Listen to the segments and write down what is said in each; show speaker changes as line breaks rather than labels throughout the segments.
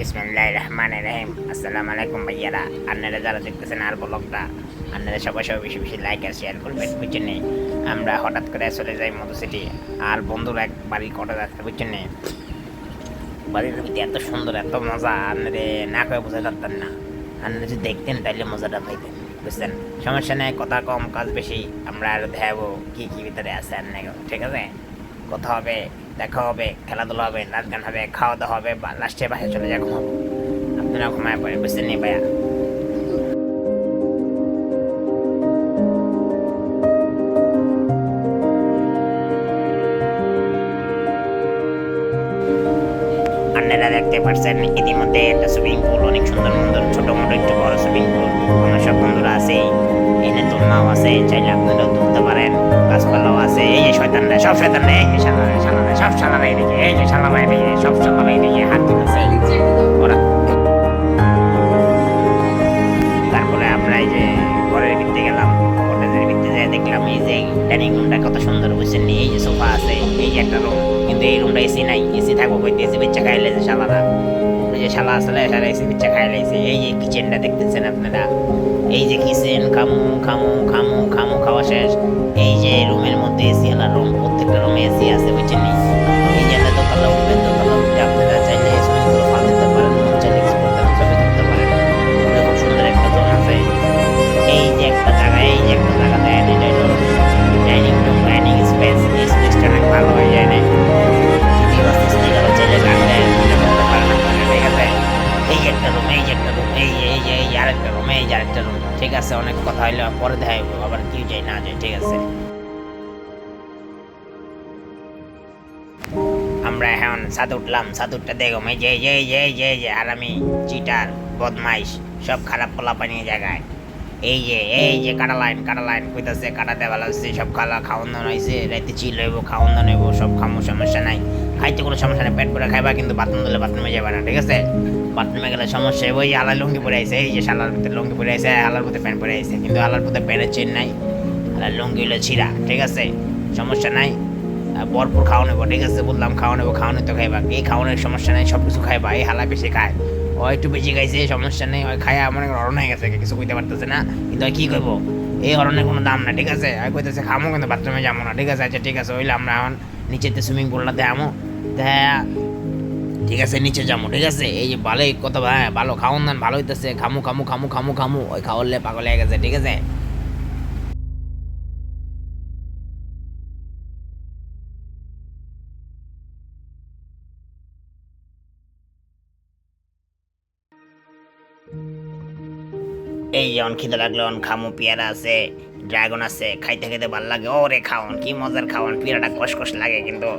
বিসমিল্লাহির রহমানির রহিম। আসসালামু আলাইকুম ভাইয়ারা। আপনারা যারা দেখতেছেন আর ব্লগটা, আপনারা সবাই বেশি বেশি লাইক আর শেয়ার করবেন, বুঝছেন নি? আমরা হঠাৎ করে চলে যাই মধু সিটি, আর বন্ধুরা এক বাড়ি কটা যাচ্ছে, বুঝছেন নি? বাড়ির ভিতরে এত সুন্দর, এত মজা, আপনাদের না করে বোঝা পারতেন না। আপনারা যদি দেখতেন তাহলে মজাটা পাইতেন, বুঝছেন? সমস্যা নেই, কথা কম কাজ বেশি। আমরা আর দেখাবো কি কি ভিতরে আছে আপনাকে, ঠিক আছে? কথা হবে, দেখা হবে, খেলাধুলা হবে, নাচ গান হবে, খাওয়া দাওয়া হবে, বা লাস্টে বাসায় চলে যা ঘুমাবো। আপনারা ঘুমায় পড়ে, বুঝছেন নি ভাইয়া? আপনারা দেখতে পাচ্ছেন ইতিমধ্যে একটা সুইমিং পুল, অনেক সুন্দর সুন্দর ছোট মোটো একটু বড় সুইমিং পুল। আমার সব বন্ধুরা আছে, এনে দোলনাও আছে, চাইলে আপনারাও তুলতে পারেন। গাছপালাও আছে। এই যে শয়তানরা, সব শয়তানরা, এই যে শালারা শালারা, সব শালারা এদিকে, এই যে শালারা এদিকে, সব শালারা এদিকে হাত দিতেছে ওরা। তারপরে আমরা এই যে ঘরের ভিতরে গেলাম, কটেজের ভিতরে যেয়ে দেখলাম এই যে ডাইনিং রুমটা কত সুন্দর, বুঝছেন? এই যে সোফা আছে, এই যে একটা রুম, কিন্তু এই রুমটা এসি নাই। এসি থাকবো কইতে, এসি বাচ্চা খাইলে যে শালারা, ওই যে শালা আসলে সারা এসি বাচ্চা খাইলেছে। এই যে কিচেনটা দেখতেছেন আপনারা, এই যে কিচেন, খামু খামু খামু খামু খাওয়া শেষ। এই যে রুমের মধ্যে এসি আলা রুম, প্রত্যেকটা রুমে এসি আছে, বুঝছেন? এই যে দোতলা উঠবেন, দোতলা উঠে আপনারা চাইলে সুইমিং পুল ফাল দিতে পারেন, চাইলে ছবি তুলতে পারেন। খুব সুন্দর একটা জোন আছে। এই যে একটা জায়গা, এই যে একটা জায়গা দেন, এটা হলো ডাইনিং রুম, ডাইনিং স্পেস। এই স্পেসটা অনেক ভালো হয়ে যায় না? যদি বাসে স্পিকারও চাইলে গান দেন, এটা করতে পারেন আপনারা, ঠিক আছে? এই যে একটা রুম, এই যে একটা রুম, এই যে আরেকটা রুম, এই যে আরেকটা রুম, ঠিক আছে? অনেক কথা হইলে পরে দেখা হইব, আবার কেউ যায় না যায়, ঠিক আছে? আমরা এখন ছাদ উঠলাম, ছাদ উঠতে দেখো এই যে এই যে এই যে এই যে এই যে আর আমি চিটার বদমাইশ সব খারাপ পোলা পানি জায়গায়। এই যে কাটা লাইন কইতাছে, কাটাতে ভালো হচ্ছে, সব খাওয়ান দাওয়ান হয়েছে, রাইতে চিল হইব, খাওয়ান দাওয়ান হইব, সব খামো, সমস্যা নাই। খাইতে কোনো সমস্যা নেই, পেট ভরে খাইবা, কিন্তু বাথরুম দিলে বাথরুমে যাবে না, ঠিক আছে? বাথরুমে গেলে সমস্যা। ওই যে আলার লুঙ্গি পরে আইছে, এই যে শালার ভিতরে লুঙ্গি পরে আইছে, আলার ভিতরে প্যান্ট পরে আইছে, কিন্তু আলার ভিতরে প্যান্টের চেন নাই, আলার লুঙ্গি হলো ছিঁড়া, ঠিক আছে? সমস্যা নাই, ভরপুর খাওয়া নেবো, ঠিক আছে? বললাম খাওয়া নেবো, খাওয়ানো তো খাইবা, এই খাওয়ানোর সমস্যা নেই, সব কিছু খাইবা। এই হালা বেশি খায়, ও একটু বেশি খাইছে, সমস্যা নেই। ওই খায়া মনে করো হরণ হয়ে গেছে, কিছু কইতে পারতেছে না, কিন্তু ওই কি করবো, এই হরণের কোনো দাম না, ঠিক আছে? ওই কইতেছে খামো, কিন্তু বাথরুমে যাবো না, ঠিক আছে? আচ্ছা ঠিক আছে, হইলে আমরা এখন নিচেতে সুইমিং পুলটা দেখামো, দেখা, ঠিক আছে? নিচে যাবো, ঠিক আছে? এই যে ভালোই কত, হ্যাঁ ভালো খাওয়ান দান, ভালো হইতেছে, খামু খামু খামু খামু খামু, ওই খাওয়ালে পাগল হয়ে গেছে, ঠিক আছে? এই যেমন খিদে লাগলো খামু, পেয়ারা আছে, ড্রাগন আছে, খাইতে খাইতে ভালো লাগে। ওরে খাওয়ান, কি মজার খাওয়ান! পেয়ারাটা কষকষ লাগে, কিন্তু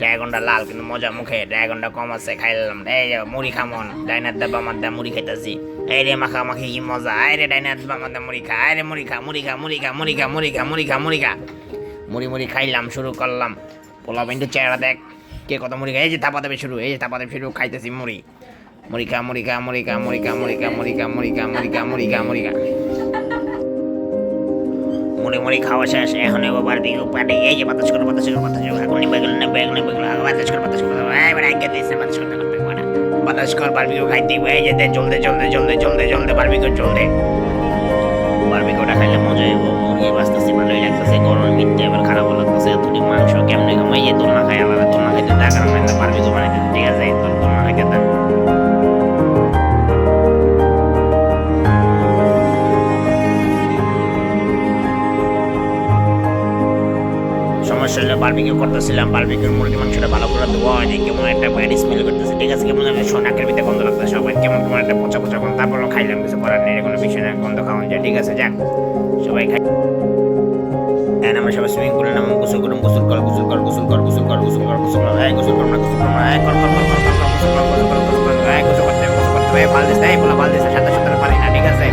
ড্রাগনটা লাল, কিন্তু মজা মুখে। ড্রাগনটা কম আছে, খাইলাম। এই যে মুড়ি খামন, ডাইনার দাবা মাদ্দা মুড়ি খাইতেছি। এই রে মাখামাখি কি মজা! আয় রে ডাইনার দাবা মাদ্দা মুড়ি খা, আয় রে মুড়ি খা, মুড়ি খা, মুড়ি খা, মুড়ি খা, মুড়ি খা, মুড়ি খা, মুড়ি খা। মুড়ি মুড়ি খাইলাম, শুরু করলাম। পোলা কিন্তু চেহারা দেখ, কে কত মুড়ি খায়! এই যে থাপা দেবে শুরু, এই যে থাপা দেবে শুরু, খাইতেছি মুড়ি। মুড়িকা মুড়িকা মুড়িকা মুড়িকা মুড়িকা মুড়িকা মুড়িকা মুড়িকা মুড়িকা মুড়িকা মুড়ি মুড়ি খাওয়া শেষ। এখন এবার বারবিকিউ পার্টি। এই যে বাতাস করে বাতাস করে বাতাস করে, এখন বেগুন নেবে, বেগুন বেগুন বাতাস করে বাতাস করে, এবার আগে দিয়েছে বাতাস করতে করতে বাতাস কর, বারবিকিউ খাইতে। এই যে জলদে জলদে জলদে জলদে জলদে বারবিকিউ চলতে। বারবিকিউটা খাইলে মজা হইব। মুরগি বাঁচতেছে, ভালোই লাগতেছে, গরম মিটতে এবার খারাপ লাগতেছে। তুই মাংস কেমনে ঘুমাই, এই দোলনা খাই, আলাদা দোলনা খাইতে টাকার মানে বারবিকিউ বানাইতে, ঠিক আছে? তোর দোলনা খাইতে থাক। সমস্যা হলো বারবিকিউ করতেছিলাম, বারবিকিউর মুরগি মাংসটা ভালো করে দেবো, কেমন একটা ব্যাড স্মেল করতেছে, ঠিক আছে? কেমন একটা সোনাকের ভিতরে গন্ধ লাগতেছে, সবাই কেমন কেমন একটা পচা পচা গন্ধ। তারপরও খাইলাম, কিছু করার নেই, কোনো বিষয় না, গন্ধ খাওয়ান যায়, ঠিক আছে? যাক, সবাই খাই। এখন আমরা সবাই সুইমিং পুলে নামো, গোসল করুন, গোসল কর, গোসল কর, গোসল কর, গোসল কর, গোসল কর, গোসল কর, এই গোসল কর না, গোসল কর না, এই কর কর কর কর কর কর, গোসল কর, গোসল কর, গোসল কর, এই গোসল করতে হবে, গোসল করতে হবে, ভাল দিস, এই বলা ভাল দিস, সাঁতার সাঁতার পারি না, ঠিক আছে?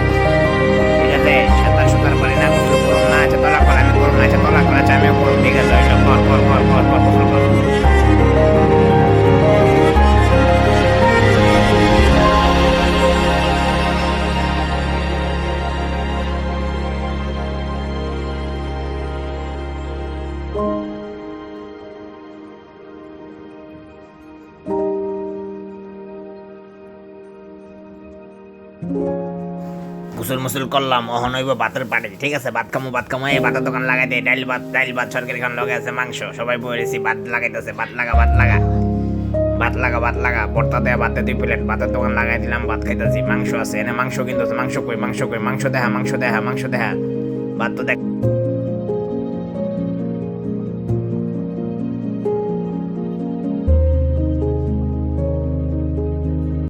ঠিক আছে, সাঁতার সাঁতার পারি না, গোসল করুন না, আচ্ছা তোলা কর, আমি করুন, আচ্ছা তোলা কর, আচ্ছা আমিও করুন, ঠিক আছে? ওইসব কর কর কর কর কর, গোসল কর। গুসল মুসুল করলাম অহন হইব ভাতের পাটে, ঠিক আছে? ভাত খামু এই ভাতের দোকান লাগাই দে। ডাইল ভাত সরকারি খান লগে আছে মাংস, সবাই বলেছি ভাত লাগাইতেছে। ভাত লাগা ভর্তা দেয়া ভাত দে 2 প্লেট। ভাতের দোকান লাগাই দিলাম, ভাত খাইতেছি। মাংস আছে এনে, মাংস কিন্তু মাংস কই মাংস দেখা ভাত তো দেখ।